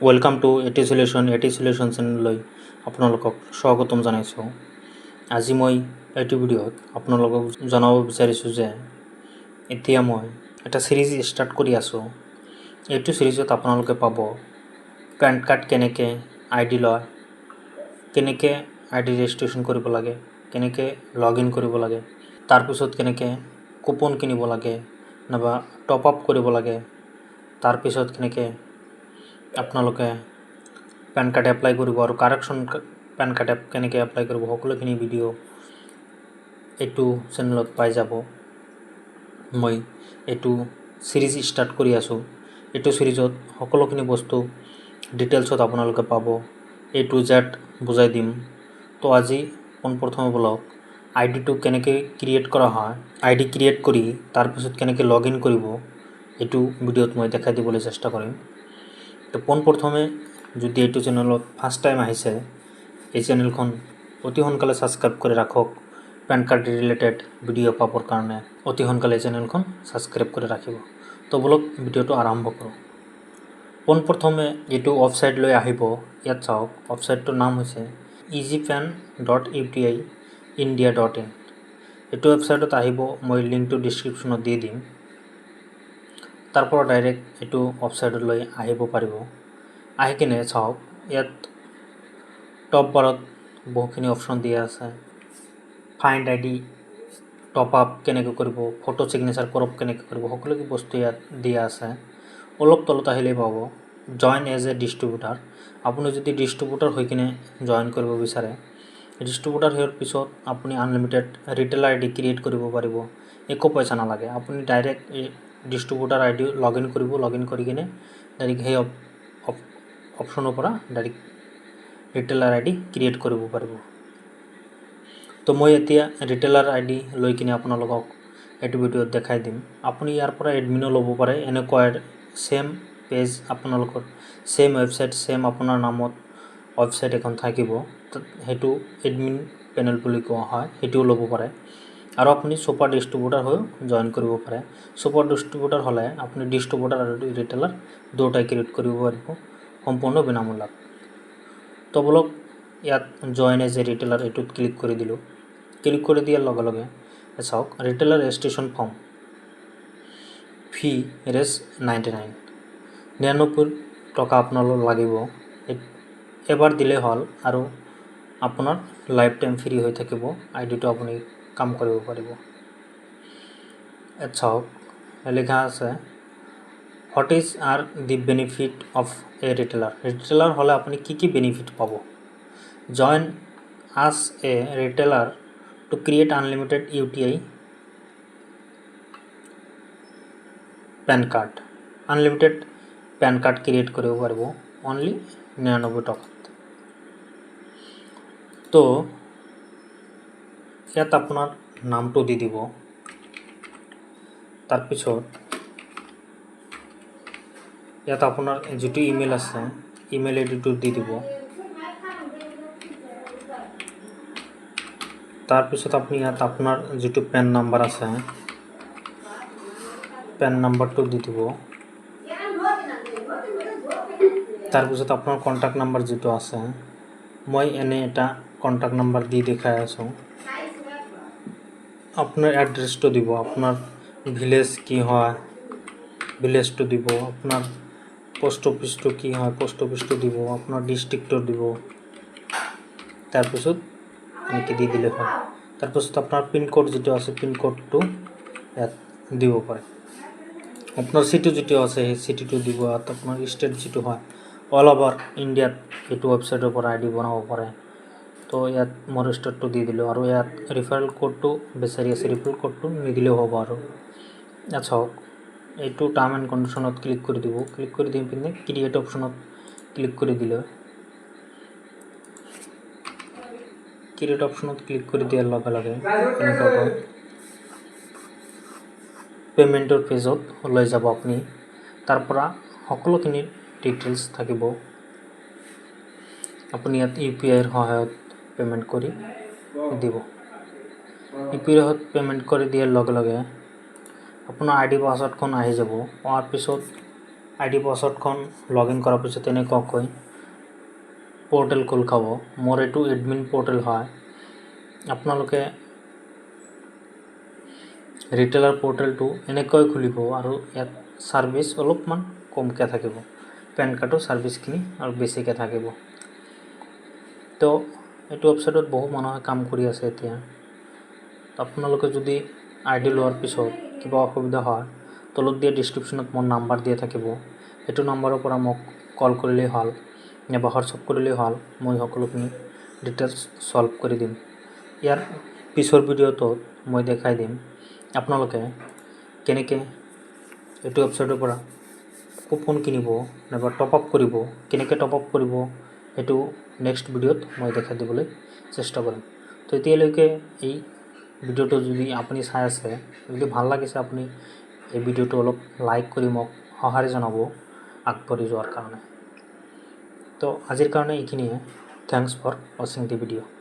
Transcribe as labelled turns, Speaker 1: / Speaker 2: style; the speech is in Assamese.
Speaker 1: ওয়েলকাম টু এটি সলিউশন চেনেললৈ আপোনালোকক স্বাগতম জনাইছোঁ। আজি মই এইটো ভিডিঅ'ত আপোনালোকক জনাব বিচাৰিছোঁ যে এতিয়া মই এটা সিৰিজ ষ্টাৰ্ট কৰি আছোঁ। এইটো সিৰিজত আপোনালোকে পাব পেন কাৰ্ড কেনেকৈ আইডি লয়, কেনেকৈ আইডি ৰেজিষ্ট্ৰেশ্যন কৰিব লাগে, কেনেকৈ লগ ইন কৰিব লাগে, তাৰপিছত কেনেকৈ কুপন কিনিব লাগে নাইবা টপ আপ কৰিব লাগে, তাৰপিছত কেনেকৈ আপোনালোকে পেন কাৰ্ড এপ্লাই কৰিব আৰু কাৰেকশ্যন পেন কাৰ্ড কেনেকৈ এপ্লাই কৰিব সকলোখিনি ভিডিঅ' এইটো চেনেলত পাই যাব। মই এইটো সিৰিজ ষ্টাৰ্ট কৰি আছোঁ। এইটো সিৰিজত সকলোখিনি বস্তু ডিটেইলছত আপোনালোকে পাব, A to Z বুজাই দিম। তো আজি পোনপ্ৰথমে বলক আইডিটো কেনেকৈ ক্ৰিয়েট কৰা হয়, আইডি ক্ৰিয়েট কৰি তাৰপিছত কেনেকৈ লগ ইন কৰিব এইটো ভিডিঅ'ত মই দেখাই দিবলৈ চেষ্টা কৰিম। তো পোনপ্ৰথমে যদি এইটো চেনেলত ফাৰ্ষ্ট টাইম আহিছে, এই চেনেলখন অতি সোনকালে ছাবস্ক্ৰাইব কৰি ৰাখক। পেন কাৰ্ড ৰিলেটেড ভিডিঅ' পাবৰ কাৰণে অতি সোনকালে এই চেনেলখন ছাবস্ক্ৰাইব কৰি ৰাখিব। তো বলক ভিডিঅ'টো আৰম্ভ কৰোঁ। পোনপ্ৰথমে এইটো ৱেবছাইটলৈ আহিব। ইয়াত চাওক, ৱেবছাইটটোৰ নাম হৈছে easypan.uti.india.in। এইটো ৱেবছাইটত আহিব, মই লিংকটো ডিছক্ৰিপশ্যনত দি দিম। তাৰপৰা ডাইৰেক্ট এইটো ৱেবছাইটলৈ আহিব পাৰিব। আহি কিনে চাওক, ইয়াত টপ বাৰত বহুখিনি অপশ্যন দিয়া আছে। ফাইণ্ড আইডি, টপ আপ কেনেকৈ কৰিব, ফটো ছিগনেচাৰ কৰক কেনেকৈ কৰিব, সকলোখিনি বস্তু ইয়াত দিয়া আছে। অলপ তলত আহিলেই পাব জইন এজ এ ডিষ্ট্ৰিবিউটাৰ। আপুনি যদি ডিষ্ট্ৰিবিউটাৰ হৈ কিনে জইন কৰিব বিচাৰে, ডিষ্ট্ৰিবিউটাৰ হোৱাৰ পিছত আপুনি আনলিমিটেড ৰিটেইল আইডি ক্ৰিয়েট কৰিব পাৰিব, একো পইচা নালাগে। আপুনি ডাইৰেক্ট এই ডিষ্ট্ৰিবিউটাৰ আইডি লগ ইন কৰিব, লগ ইন কৰি কিনে ডাইৰেক্ট সেই অপশ্যনৰ পৰা ডাইৰেক্ট ৰিটেইলাৰ আইডি ক্ৰিয়েট কৰিব পাৰিব। তো মই এতিয়া ৰিটেইলাৰ আইডি লৈ কিনে আপোনালোকক এইটো ভিডিঅ'ত দেখাই দিম। আপুনি ইয়াৰ পৰা এডমিনো ল'ব পাৰে। এনেকুৱা ছেম পেজ আপোনালোকৰ ছেম ৱেবছাইট, ছেম আপোনাৰ নামত ৱেবছাইট এখন থাকিব, সেইটো এডমিন পেনেল বুলি কোৱা হয়, সেইটোও ল'ব পাৰে। আৰু আপুনি ছুপাৰ ডিষ্ট্ৰিবিউটাৰ হৈও জইন কৰিব পাৰে। ছুপাৰ ডিষ্ট্ৰিবিউটাৰ হ'লে আপুনি ডিষ্ট্ৰিবিউটাৰ আৰু ৰিটেইলাৰ দুয়োটাই ক্ৰিয়েট কৰিব পাৰিব সম্পূৰ্ণ বিনামূলীয়াত। তো বলক ইয়াত জইন এজ এ ৰিটেইলাৰ এইটোত ক্লিক কৰি দিলোঁ। ক্লিক কৰি দিয়াৰ লগে লগে চাওক, ৰিটেইলাৰ ৰেজিষ্ট্ৰেশ্যন ফৰ্ম ফি ৰেজ 99 টকা আপোনালোক লাগিব। এবাৰ দিলেই হ'ল আৰু আপোনাৰ লাইফ টাইম ফ্ৰী হৈ থাকিব, আইডিটো আপুনি কাম কৰিব পাৰিব। ইয়াত চাওক, লিখা আছে what is are the benefit of a retailer. Retailer হ'লে আপুনি কি কি বেনিফিট পাব। Join as a retailer to create unlimited UTI pan card. Unlimited pan card create কৰিব পাৰিব অনলি 99 টকাত। তো ইয়াত আপোনাৰ নামটো দি দিব, তাৰপিছত ইয়াত আপোনাৰ যিটো ইমেইল আছে ইমেইল আইডিটো দি দিব। তাৰপিছত আপুনি ইয়াত আপোনাৰ যিটো পেন নাম্বাৰ আছে পেন নাম্বাৰটো দি দিব। তাৰপিছত আপোনাৰ কণ্টেক্ট নাম্বাৰ যিটো আছে, মই এনে এটা কণ্টেক্ট নাম্বাৰ দি দেখাই আছোঁ। আপোনাৰ এড্ৰেছটো দিব, আপোনাৰ ভিলেজ কি হয় ভিলেজটো দিব, আপোনাৰ পোষ্ট অফিচটো কি হয় পোষ্ট অফিচটো দিব, আপোনাৰ ডিষ্ট্ৰিক্টটো দিব। তাৰপিছত এনেকৈ দি দিলে হয়। তাৰপিছত আপোনাৰ পিনক'ড যিটো আছে পিনক'ডটো ইয়াত দিব পাৰে। আপোনাৰ চিটি যিটো আছে সেই চিটিটো দিব। আৰু আপোনাৰ ষ্টেট যিটো হয় অল অভাৰ ইণ্ডিয়াত এইটো ৱেবছাইটৰ পৰা আইডি বনাব পাৰে। তো ইয়াত মোৰ ষ্টেটটো দি দিলোঁ আৰু ইয়াত ৰিফাৰেল কোডটো বিচাৰি আছে, ৰিফাৰেল কোডটো নিদিলেও হ'ব। আৰু ইয়াত চাওক, এইটো টাৰ্ম এণ্ড কণ্ডিশ্যনত ক্লিক কৰি দিব। ক্লিক কৰি দি পিনে ক্ৰিয়েট অপশ্যনত ক্লিক কৰি দিলে, ক্ৰিয়েট অপশ্যনত ক্লিক কৰি দিয়াৰ লগে লগে এনেকুৱাকৈ পে'মেণ্টৰ পেজত লৈ যাব আপুনি। তাৰ পৰা সকলোখিনি ডিটেইলছ থাকিব। আপুনি ইয়াত UPIৰ সহায়ত পে'মেণ্ট কৰি দিব। UPIৰ সহায়ত পে'মেণ্ট কৰি দিয়াৰ লগে লগে আপোনাৰ আইডি পাছৱৰ্ডখন আহি যাব। অহাৰ পিছত ID পাছৱৰ্ডখন লগ ইন কৰাৰ পিছত এনেকুৱাকৈ পৰ্টেল খোল খাব। মোৰ এইটো এডমিন পৰ্টেল হয়। আপোনালোকে ৰিটেইলাৰ পৰ্টেলটো এনেকৈ খুলিব আৰু ইয়াত ছাৰ্ভিচ অলপমান কমকৈ থাকিব। পেন কাৰ্ডৰ ছাৰ্ভিচখিনি আৰু বেছিকৈ থাকিব। তো এইটো ৱেবছাইটত বহু মানুহে কাম কৰি আছে এতিয়া। আপোনালোকে যদি ID লোৱাৰ পিছত কিবা অসুবিধা হয়, তলত দিয়া ডিছক্ৰিপশ্যনত মোৰ নাম্বাৰ দিয়া থাকিব। সেইটো নাম্বাৰৰ পৰা মোক কল কৰিলেই হ'ল নাইবা হোৱাটছআপ কৰিলেই হ'ল। মই সকলোখিনি ডিটেইলছ ছল্ভ কৰি দিম। ইয়াৰ পিছৰ ভিডিঅ'টোত মই দেখাই দিম আপোনালোকে কেনেকৈ এইটো ৱেবছাইটৰ পৰা কুপন কিনিব নাইবা টপ আপ কৰিব, কেনেকৈ টপ আপ কৰিব সেইটো নেক্সট ভিডিঅ'ত মই দেখাই দিবলৈ চেষ্টা কৰিম। তো এতিয়ালৈকে এই ভিডিঅ'টো যদি আপুনি চাই আছে, যদি ভাল লাগিছে আপুনি এই ভিডিঅ'টো অলপ লাইক কৰি মোক সঁহাৰি জনাব আগবাঢ়ি যোৱাৰ কাৰণে। তো আজিৰ কাৰণে এইখিনিয়ে। থেংকছ ফৰ ৱাচিং দি ভিডিঅ'।